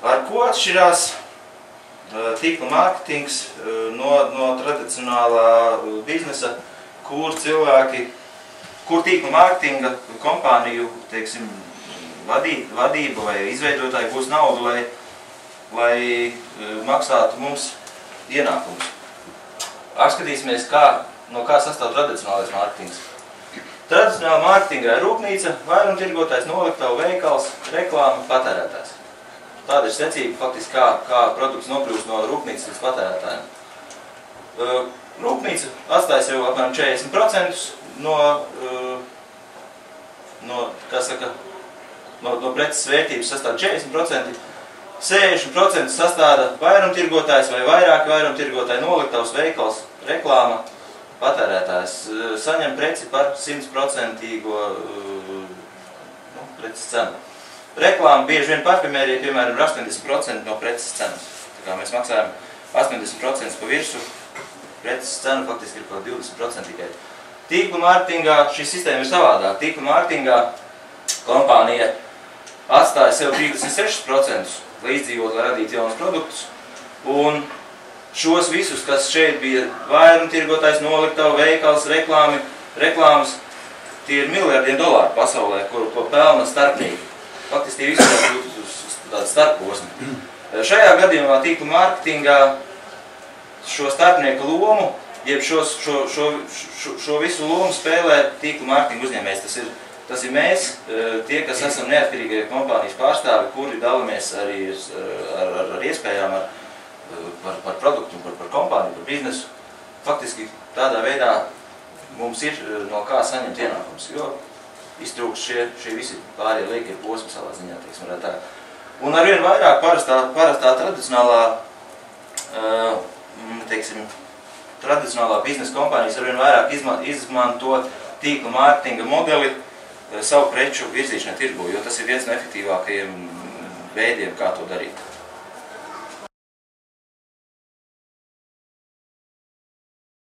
Ar ko atšķirās tīkla mārketings no tradicionālā biznesa, kur tīkla mārketinga kompāniju, teiksim, vadība vai izveidotāji būs naudu, lai maksātu mums ienākumus. Apskatīsimies, no kā sastāv tradicionālais mārketings. Tradicionāla mārketingā ir rūpnīca, vairumtirgotājs, noliktavu, veikals, reklāma, patērētājs. Tāda ir secība, faktiski, kā produkts nokļūst no rūpnīcas līdz patērētājiem. Rūpnīca atstāja sev apmēram 40% no preces vērtības sastāv 40%, 60% sastāda vairumtirgotājs vai vairāki vairumtirgotāji, noliktavs, veikals, reklāma, patērētājs saņem preci par 100% preces cenu. Reklāma bieži vien parfimērijai, piemēram, ir 80% no preces cenas. Tā kā mēs maksājam 80% pa virsu, preces cena faktiski ir kaut 20% tikai. Tīkla mārketingā šī sistēma ir savādāk. Tīkla mārketingā kompānija atstāja sev 36% līdzdzīvot, lai radītu jaunus produktus. Un šos visus, kas šeit bija vairumtirgotājs, noliktavu, veikals, reklāmas, tie ir miljardiem dolāru pasaulē, ko pelna starpnieki. Faktiski tie visi būtu uz tādu starposmu. Šajā gadījumā tīkla mārketingā šo starpnieku lomu, jeb šo visu lomu spēlē tīkla mārketinga uzņēmējs. Tas ir mēs, tie, kas esam neatkarīgie kompānijas pārstāvi, kuri dalamies arī ar iespējām, par produktu, par kompāniju, par biznesu. Faktiski tādā veidā mums ir no kā saņemt ienākumus, jo iztrūks šie visi pārējie liekie posmi savā ziņā, teiksim, varētu tā. Un arvien vairāk parastā tradicionālā biznesa kompānijas arvien vairāk izmanto tīkla mārketinga modeli savu preču virzīšanai tirgū, jo tas ir viens no efektīvākajiem veidiem, kā to darīt.